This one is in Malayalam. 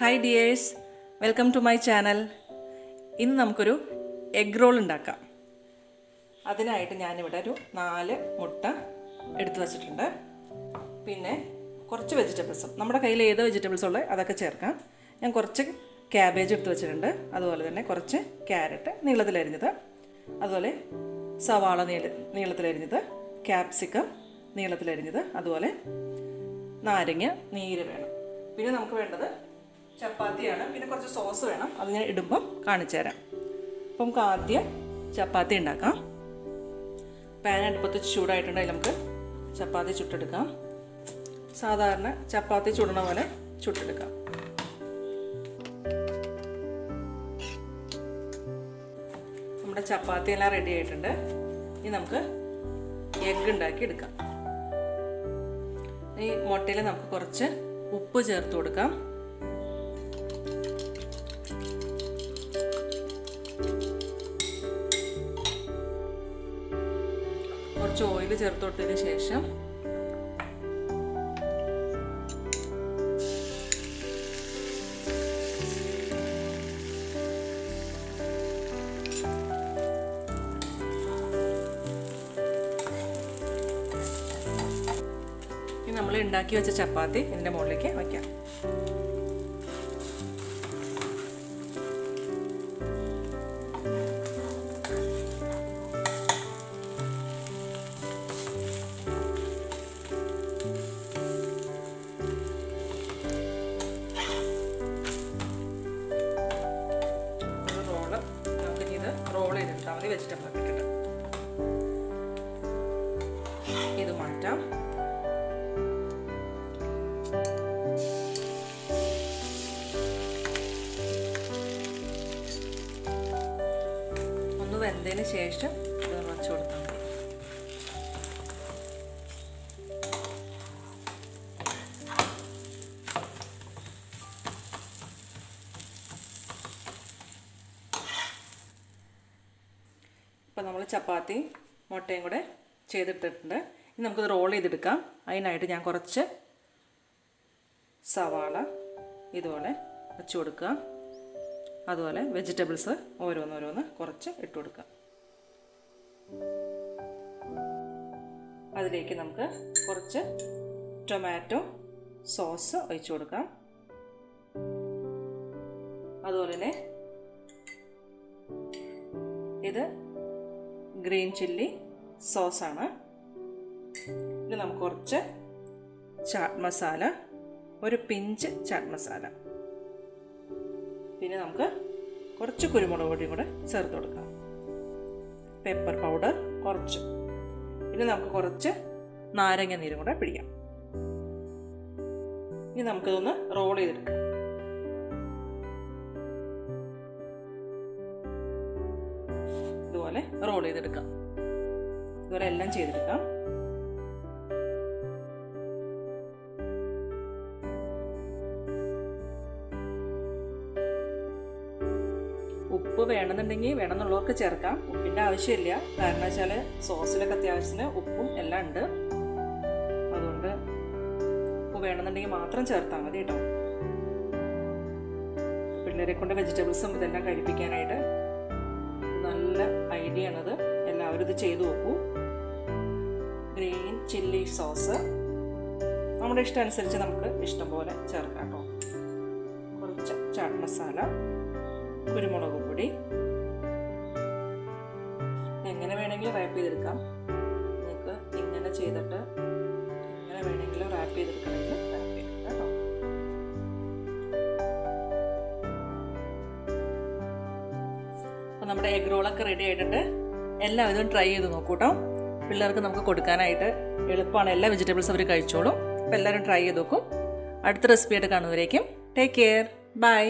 Hi dears, welcome to my channel. ഇന്ന് നമുക്കൊരു എഗ് റോൾ ഉണ്ടാക്കാം. അതിനായിട്ട് ഞാനിവിടെ ഒരു 4 മുട്ട എടുത്തു വച്ചിട്ടുണ്ട്. പിന്നെ കുറച്ച് വെജിറ്റബിൾസും, നമ്മുടെ കയ്യിൽ ഏത് വെജിറ്റബിൾസ് ഉള്ളത് അതൊക്കെ ചേർക്കാം. ഞാൻ കുറച്ച് ക്യാബേജ് എടുത്ത് വെച്ചിട്ടുണ്ട്. അതുപോലെ തന്നെ കുറച്ച് ക്യാരറ്റ് നീളത്തിലരിഞ്ഞത്, അതുപോലെ സവാള നീളത്തിലരിഞ്ഞത്, ക്യാപ്സിക്കം നീളത്തിലരിഞ്ഞത്, അതുപോലെ നാരങ്ങ നീര് വേണം. പിന്നെ നമുക്ക് വേണ്ടത് ചപ്പാത്തിയാണ്. പിന്നെ കുറച്ച് സോസ് വേണം. അത് ഞാൻ ഇടുമ്പം കാണിച്ചു തരാം. അപ്പം നമുക്ക് ആദ്യം ചപ്പാത്തി ഉണ്ടാക്കാം. പാൻ അടുപ്പത്ത് ചൂടായിട്ടുണ്ടെങ്കിൽ നമുക്ക് ചപ്പാത്തി ചുട്ടെടുക്കാം. സാധാരണ ചപ്പാത്തി ചുടണ പോലെ ചുട്ടെടുക്കാം. നമ്മുടെ ചപ്പാത്തി എല്ലാം റെഡി ആയിട്ടുണ്ട്. ഇനി നമുക്ക് എഗ്ഗ് ഉണ്ടാക്കി എടുക്കാം. ഈ മുട്ടയിൽ നമുക്ക് കുറച്ച് ഉപ്പ് ചേർത്ത് കൊടുക്കാം. കുറച്ച് ഓയിൽ ചേർത്ത് കൊടുത്തതിന് ശേഷം നമ്മൾ ഉണ്ടാക്കി വെച്ച ചപ്പാത്തി ഇതിൻ്റെ മുകളിലേക്ക് വയ്ക്കാം. റോൾ ചെയ്തെടുത്താൽ മതി. വെജിറ്റബിൾ ഇട്ടിട്ട് ഇത് മാറ്റാം. ഒന്ന് വെന്തതിന് ശേഷം ഇത് വച്ച് കൊടുത്താൽ മതി. ഇപ്പം നമ്മൾ ചപ്പാത്തി മുട്ടയും കൂടെ ചെയ്തെടുത്തിട്ടുണ്ട്. ഇനി നമുക്കത് റോൾ ചെയ്തെടുക്കാം. അതിനായിട്ട് ഞാൻ കുറച്ച് സവാള ഇതുപോലെ വെച്ച് കൊടുക്കുക. അതുപോലെ വെജിറ്റബിൾസ് ഓരോന്നോരോന്ന് കുറച്ച് ഇട്ട് കൊടുക്കുക. അതിലേക്ക് നമുക്ക് കുറച്ച് ടൊമാറ്റോ സോസ് ഒഴിച്ചു കൊടുക്കാം. അതുപോലെ തന്നെ ഇത് ഗ്രീൻ ചില്ലി സോസാണ്. ഇത് നമുക്ക് കുറച്ച് ചാട്ട് മസാല, ഒരു പിഞ്ച് ചാട്ട് മസാല, പിന്നെ നമുക്ക് കുറച്ച് കുരുമുളക് പൊടിയും കൂടെ ചേർത്ത് കൊടുക്കാം. പെപ്പർ പൗഡർ കുറച്ച്, പിന്നെ നമുക്ക് കുറച്ച് നാരങ്ങ നീരും കൂടെ പിടിക്കാം. ഇനി നമുക്കിതൊന്ന് റോൾ ചെയ്തെടുക്കാം. ഇതുപോലെ റോൾ ചെയ്തെടുക്കാം. ഇതുപോലെ എല്ലാം ചെയ്തെടുക്കാം. ഉപ്പ് വേണമെന്നുണ്ടെങ്കിൽ വേണമെന്നുള്ളവർക്ക് ചേർക്കാം. ഉപ്പിൻ്റെ ആവശ്യമില്ല. കാരണം വെച്ചാൽ സോസിലൊക്കെ അത്യാവശ്യത്തിന് ഉപ്പും എല്ലാം ഉണ്ട്. അതുകൊണ്ട് ഉപ്പ് വേണമെന്നുണ്ടെങ്കിൽ മാത്രം ചേർത്താൽ മതി കേട്ടോ. പിള്ളേരെ കൊണ്ട് വെജിറ്റബിൾസും ഇതെല്ലാം കഴിപ്പിക്കാനായിട്ട് നല്ല ഐഡിയ ആണത്. എല്ലാവരും ഇത് ചെയ്തു നോക്കൂ. ഗ്രീൻ ചില്ലി സോസ് നമ്മുടെ ഇഷ്ടം അനുസരിച്ച് നമുക്ക് ഇഷ്ടം പോലെ ചേർക്കാം കേട്ടോ. കുറച്ച് ചാട്ട് മസാല, കുരുമുളക് പൊടി, എങ്ങനെ വേണമെങ്കിലും റാപ്പ് ചെയ്തെടുക്കാം. നിങ്ങൾക്ക് ഇങ്ങനെ ചെയ്തിട്ട് എങ്ങനെ വേണമെങ്കിലും റാപ്പ് ചെയ്തെടുക്കണമെങ്കിൽ റാപ്പ് ചെയ്തെടുക്കാം കേട്ടോ. അപ്പോൾ നമ്മുടെ എഗ് റോളൊക്കെ റെഡി ആയിട്ടുണ്ട്. എല്ലാവരും ട്രൈ ചെയ്ത് നോക്കൂ കേട്ടോ. പിള്ളേർക്ക് നമുക്ക് കൊടുക്കാനായിട്ട് എളുപ്പമാണ്. എല്ലാ വെജിറ്റബിൾസും അവർ കഴിച്ചോളും. അപ്പോൾ എല്ലാവരും ട്രൈ ചെയ്ത് നോക്കും. അടുത്ത റെസിപ്പി ആയിട്ട് കാണുന്നവരേക്കും ടേക്ക് കെയർ, ബൈ.